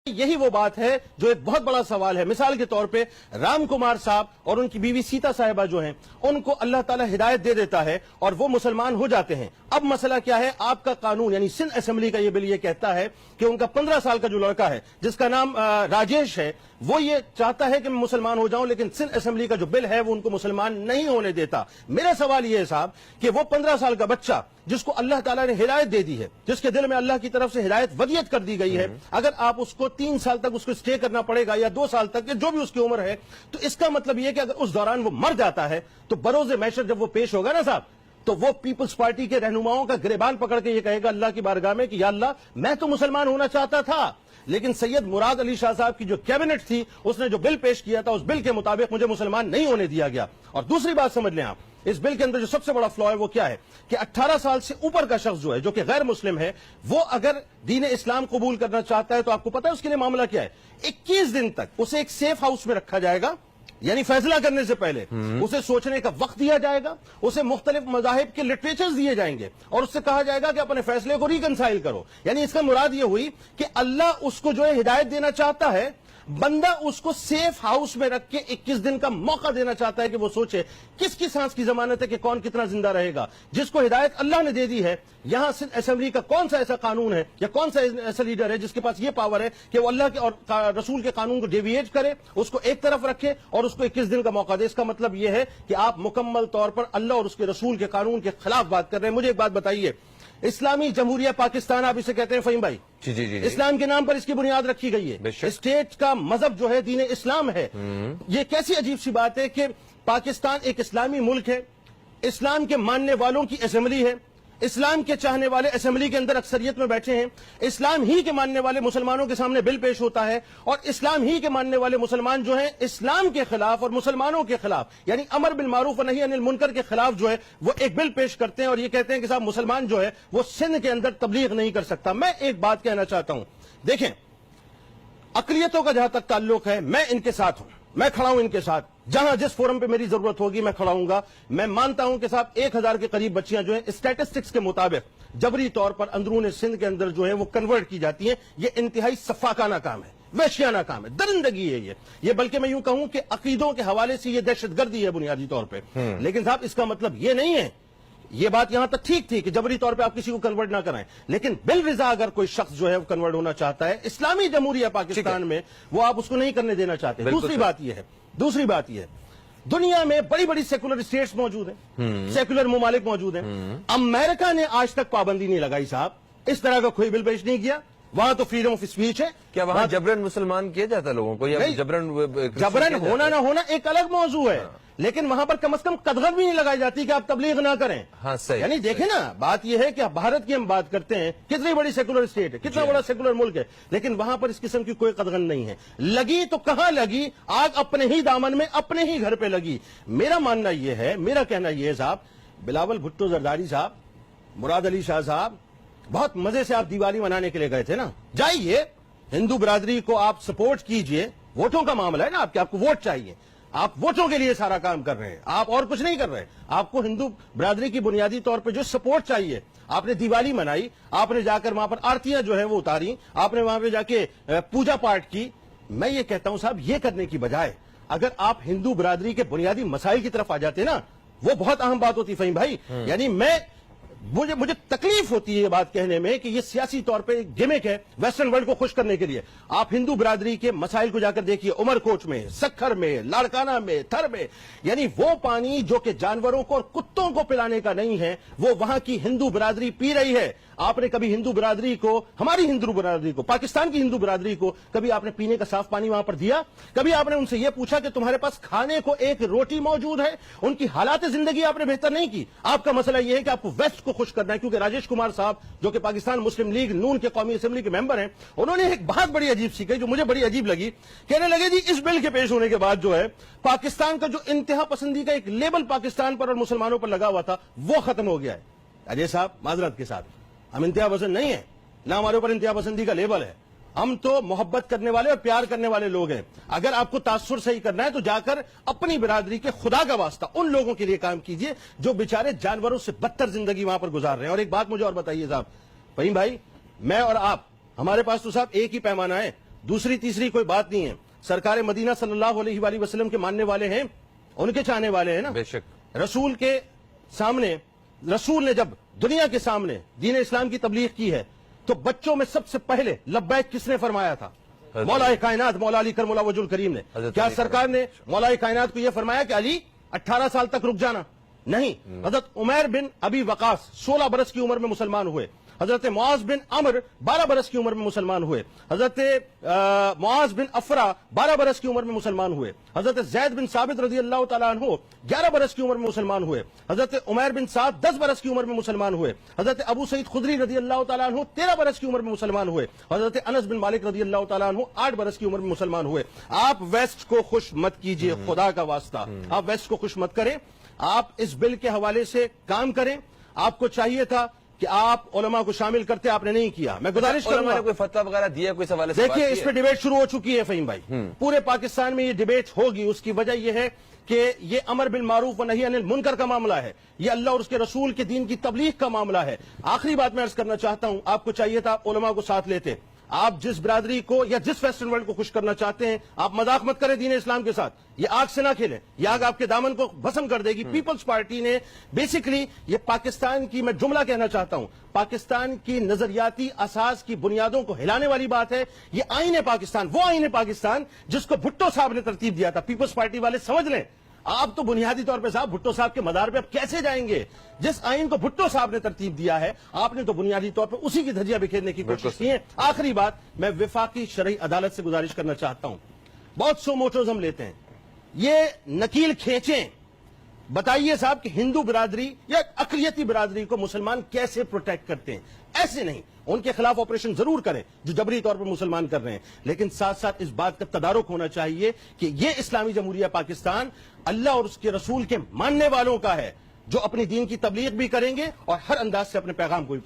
یہی وہ بات ہے جو ایک بہت بڑا سوال ہے. مثال کے طور پہ رام کمار صاحب اور ان کی بیوی سیتا صاحبہ جو ہیں ان کو اللہ تعالیٰ ہدایت دے دیتا ہے اور وہ مسلمان ہو جاتے ہیں. اب مسئلہ کیا ہے؟ آپ کا قانون یعنی سندھ اسمبلی کا یہ بل یہ کہتا ہے کہ ان کا 15 سال کا جو لڑکا ہے جس کا نام راجیش ہے وہ یہ چاہتا ہے کہ میں مسلمان ہو جاؤں، لیکن سندھ اسمبلی کا جو بل ہے وہ ان کو مسلمان نہیں ہونے دیتا. میرا سوال یہ ہے صاحب کہ وہ 15 سال کا بچہ جس کو اللہ تعالیٰ نے ہدایت دے دی ہے، جس کے دل میں اللہ کی طرف سے ہدایت ودیت کر دی گئی ہے، اگر آپ اس کو 3 سال تک اس کو اسٹے کرنا پڑے گا یا 2 سال تک جو بھی اس کی عمر ہے، تو اس کا مطلب یہ کہ اگر اس دوران وہ مر جاتا ہے تو بروز محشر جب وہ پیش ہوگا نا صاحب، تو وہ پیپلز پارٹی کے رہنماؤں کا گریبان پکڑ کے یہ کہے گا اللہ کی بارگاہ میں کہ یا اللہ میں تو مسلمان ہونا چاہتا تھا، لیکن سید مراد علی شاہ صاحب کی جو کیبنٹ تھی اس نے جو بل پیش کیا تھا اس بل کے مطابق مجھے مسلمان نہیں ہونے دیا گیا. اور دوسری بات سمجھ لیں آپ، اس بل کے اندر جو سب سے بڑا فلا ہے وہ کیا ہے کہ 18 سال سے اوپر کا شخص جو ہے جو کہ غیر مسلم ہے وہ اگر دین اسلام قبول کرنا چاہتا ہے تو آپ کو پتا ہے اس کے لیے معاملہ کیا ہے؟ 21 دن تک اسے ایک سیف ہاؤس میں رکھا جائے گا، یعنی فیصلہ کرنے سے پہلے اسے سوچنے کا وقت دیا جائے گا، اسے مختلف مذاہب کے لٹریچرز دیے جائیں گے اور اس سے کہا جائے گا کہ اپنے فیصلے کو ریکنسائل کرو. یعنی اس کا مراد یہ ہوئی کہ اللہ اس کو جو ہے ہدایت دینا چاہتا ہے، بندہ اس کو سیف ہاؤس میں رکھ کے 21 دن کا موقع دینا چاہتا ہے کہ وہ سوچے کس کی سانس کی ضمانت ہے کہ کون کتنا زندہ رہے گا. جس کو ہدایت اللہ نے دے دی ہے، یہاں سندھ اسمبلی کا کون سا ایسا قانون ہے یا کون سا ایسا لیڈر ہے جس کے پاس یہ پاور ہے کہ وہ اللہ کے اور رسول کے قانون کو ڈیویٹ کرے، اس کو ایک طرف رکھے اور اس کو 21 دن کا موقع دے؟ اس کا مطلب یہ ہے کہ آپ مکمل طور پر اللہ اور اس کے رسول کے قانون کے خلاف بات کر رہے ہیں. مجھے ایک بات بتائیے، اسلامی جمہوریہ پاکستان آپ اسے کہتے ہیں فہیم بھائی، جی اسلام کے نام پر اس کی بنیاد رکھی گئی ہے، اسٹیٹ کا مذہب جو ہے دین اسلام ہے. یہ کیسی عجیب سی بات ہے کہ پاکستان ایک اسلامی ملک ہے، اسلام کے ماننے والوں کی اسمبلی ہے، اسلام کے چاہنے والے اسمبلی کے اندر اکثریت میں بیٹھے ہیں، اسلام ہی کے ماننے والے مسلمانوں کے سامنے بل پیش ہوتا ہے اور اسلام ہی کے ماننے والے مسلمان جو ہیں اسلام کے خلاف اور مسلمانوں کے خلاف یعنی امر بالمعروف و نہی عن المنکر کے خلاف جو ہے وہ ایک بل پیش کرتے ہیں اور یہ کہتے ہیں کہ صاحب مسلمان جو ہے وہ سندھ کے اندر تبلیغ نہیں کر سکتا. میں ایک بات کہنا چاہتا ہوں، دیکھیں اقلیتوں کا جہاں تک تعلق ہے میں ان کے ساتھ ہوں، میں کھڑا ہوں ان کے ساتھ، جہاں جس فورم پہ میری ضرورت ہوگی میں کھڑا ہوں گا. میں مانتا ہوں کہ صاحب 1000 کے قریب بچیاں جو ہیں اسٹیٹسٹکس کے مطابق جبری طور پر اندرون سندھ کے اندر جو ہے وہ کنورٹ کی جاتی ہیں. یہ انتہائی سفاکانہ کام ہے، وحشیانہ کام ہے، درندگی ہے یہ بلکہ میں یوں کہوں کہ عقیدوں کے حوالے سے یہ دہشت گردی ہے بنیادی طور پہ. لیکن صاحب اس کا مطلب یہ نہیں ہے، یہ بات یہاں تک ٹھیک تھی کہ جبری طور پہ آپ کسی کو کنورٹ نہ کرائیں، لیکن بل رضا اگر کوئی شخص جو ہے وہ کنورٹ ہونا چاہتا ہے اسلامی جمہوریہ پاکستان میں، وہ آپ اس کو نہیں کرنے دینا چاہتے. دوسری بات یہ ہے دنیا میں بڑی بڑی سیکولر اسٹیٹس موجود ہیں، سیکولر ممالک موجود ہیں. امریکہ نے آج تک پابندی نہیں لگائی صاحب، اس طرح کا کوئی بل پیش نہیں کیا. وہاں تو فریڈم آف اسپیچ ہے. کیا وہاں جبرن مسلمان کیا جاتا ہے لوگوں کو؟ جبرن ہونا نہ ہونا ایک الگ موضوع ہے، لیکن وہاں پر کم از کم قدغن بھی نہیں لگائی جاتی کہ آپ تبلیغ نہ کریں. ہاں صحیح. یعنی دیکھیں نا، بات یہ ہے کہ بھارت کی ہم بات کرتے ہیں، کتنی بڑی سیکولر اسٹیٹ ہے، کتنا بڑا سیکولر ملک ہے، لیکن وہاں پر اس قسم کی کوئی قدغن نہیں ہے. لگی تو کہاں لگی؟ آگ اپنے ہی دامن میں اپنے ہی گھر پہ لگی. میرا ماننا یہ ہے، میرا کہنا یہ ہے صاحب، بلاول بھٹو زرداری صاحب، مراد علی شاہ صاحب، بہت مزے سے آپ دیوالی منانے کے لیے گئے تھے نا، جائیے ہندو برادری کو آپ سپورٹ کیجئے. ووٹوں کا معاملہ ہے نا، آپ کو ووٹ چاہیے، آپ ووٹوں کے لیے سارا کام کر رہے ہیں، آپ اور کچھ نہیں کر رہے. آپ کو ہندو برادری کی بنیادی طور پہ جو سپورٹ چاہیے، آپ نے دیوالی منائی، آپ نے جا کر وہاں پر آرتیاں جو ہیں وہ اتاری، آپ نے وہاں پہ جا کے پوجا پاٹ کی. میں یہ کہتا ہوں صاحب، یہ کرنے کی بجائے اگر آپ ہندو برادری کے بنیادی مسائل کی طرف آ جاتے نا، وہ بہت اہم بات ہوتی فہیم بھائی. یعنی مجھے تکلیف ہوتی ہے یہ بات کہنے میں کہ یہ سیاسی طور پہ ایک گیمک ہے ویسٹرن ورلڈ کو خوش کرنے کے لیے. آپ ہندو برادری کے مسائل کو جا کر دیکھیے، عمر کوٹ میں، سکھر میں، لاڑکانہ میں، تھر میں، یعنی وہ پانی جو کہ جانوروں کو اور کتوں کو پلانے کا نہیں ہے وہ وہاں کی ہندو برادری پی رہی ہے. آپ نے کبھی ہندو برادری کو، ہماری ہندو برادری کو، پاکستان کی ہندو برادری کو کبھی آپ نے پینے کا صاف پانی وہاں پر دیا؟ کبھی آپ نے ان سے یہ پوچھا کہ تمہارے پاس کھانے کو ایک روٹی موجود ہے؟ ان کی حالات زندگی آپ نے بہتر نہیں کی. آپ کا مسئلہ یہ ہے کہ آپ کو ویسٹ کو خوش کرنا ہے، کیونکہ راجیش کمار صاحب جو کہ پاکستان مسلم لیگ نون کے قومی اسمبلی کے ممبر ہیں، انہوں نے ایک بات بڑی عجیب سی کہی جو مجھے بڑی عجیب لگی. کہنے لگے جی اس بل کے پیش ہونے کے بعد جو ہے پاکستان کا جو انتہا پسندی کا ایک لیبل پاکستان پر اور مسلمانوں پر لگا ہوا تھا وہ ختم ہو گیا ہے. اجے صاحب معذرت کے ساتھ، ہم انتہا پسند نہیں ہیں، نہ ہمارے اوپر انتہا پسندی کا لیبل ہے. ہم تو محبت کرنے والے اور پیار کرنے والے لوگ ہیں. اگر آپ کو تاثر صحیح کرنا ہے تو جا کر اپنی برادری کے خدا کا واسطہ ان لوگوں کے لیے کام کیجئے جو بیچارے جانوروں سے بدتر زندگی وہاں پر گزار رہے ہیں. اور ایک بات مجھے اور بتائیے صاحب، فہیم بھائی، میں اور آپ، ہمارے پاس تو صاحب ایک ہی پیمانہ ہے. دوسری تیسری کوئی بات نہیں ہے. سرکار مدینہ صلی اللہ علیہ وآلہ وسلم کے ماننے والے ہیں, ان کے چاہنے والے ہیں نا. بے شک. رسول کے سامنے, رسول نے جب دنیا کے سامنے دین اسلام کی تبلیغ کی ہے تو بچوں میں سب سے پہلے لبیک کس نے فرمایا تھا؟ مولا کائنات مولا علی کرم اللہ وجہ الکریم نے. کیا سرکار نے مولا کائنات کو یہ فرمایا کہ علی 18 سال تک رک جانا؟ نہیں. حضرت عمیر بن ابی وقاص 16 برس کی عمر میں مسلمان ہوئے. حضرت معاذ بن عمر 12 برس کی عمر میں مسلمان ہوئے. حضرت معاذ بن افرا 12 برس کی عمر میں مسلمان ہوئے. حضرت زید بن ثابت رضی اللہ تعالیٰ عنہ 11 برس کی عمر میں مسلمان ہوئے. حضرت عمیر بن سعد 10 برس کی عمر میں مسلمان ہوئے. حضرت ابو سعید خدری رضی اللہ تعالیٰ عنہ 13 برس کی عمر میں مسلمان ہوئے. حضرت انس بن مالک رضی اللہ تعالیٰ عنہ 8 برس کی عمر میں مسلمان ہوئے. آپ ویسٹ کو خوش مت کیجئے, خدا کا واسطہ آپ ویسٹ کو خوش مت کریں. آپ اس بل کے حوالے سے کام کریں. آپ کو چاہیے تھا کہ آپ علماء کو شامل کرتے, آپ نے نہیں کیا. میں گزارش کروں علماء گا, نے کوئی فتویٰ وغیرہ دیا, کوئی سوال سے بات دیکھیے کی اس ہے؟ پہ ڈیبیٹ شروع ہو چکی ہے فہیم بھائی. پورے پاکستان میں یہ ڈیبیٹ ہوگی. اس کی وجہ یہ ہے کہ یہ امر بالمعروف و نہی عن المنکر کا معاملہ ہے. یہ اللہ اور اس کے رسول کے دین کی تبلیغ کا معاملہ ہے. آخری بات میں عرض کرنا چاہتا ہوں, آپ کو چاہیے تھا آپ علماء کو ساتھ لیتے. آپ جس برادری کو یا جس ویسٹرن ورلڈ کو خوش کرنا چاہتے ہیں, آپ مذاق مت کریں دین اسلام کے ساتھ. یہ آگ سے نہ کھیلیں, یہ آگ آپ کے دامن کو بھسم کر دے گی. پیپلز پارٹی نے بیسیکلی یہ پاکستان کی, میں جملہ کہنا چاہتا ہوں, پاکستان کی نظریاتی اساس کی بنیادوں کو ہلانے والی بات ہے. یہ آئین پاکستان, وہ آئین پاکستان جس کو بھٹو صاحب نے ترتیب دیا تھا. پیپلز پارٹی والے سمجھ لیں, آپ تو بنیادی طور پہ صاحب بھٹو صاحب کے مدار پہ آپ کیسے جائیں گے؟ جس آئین کو بھٹو صاحب نے ترتیب دیا ہے, آپ نے تو بنیادی طور پہ اسی کی دھجیاں بکھیرنے کی کوشش کی ہے. آخری بات, میں وفاقی شرعی عدالت سے گزارش کرنا چاہتا ہوں. بہت سو موٹوز ہم لیتے ہیں, یہ نکیل کھینچیں, بتائیے صاحب کہ ہندو برادری یا اقلیتی برادری کو مسلمان کیسے پروٹیکٹ کرتے ہیں. ایسے نہیں, ان کے خلاف آپریشن ضرور کریں جو جبری طور پر مسلمان کر رہے ہیں, لیکن ساتھ ساتھ اس بات کا تدارک ہونا چاہیے کہ یہ اسلامی جمہوریہ پاکستان اللہ اور اس کے رسول کے ماننے والوں کا ہے, جو اپنی دین کی تبلیغ بھی کریں گے اور ہر انداز سے اپنے پیغام کو بھی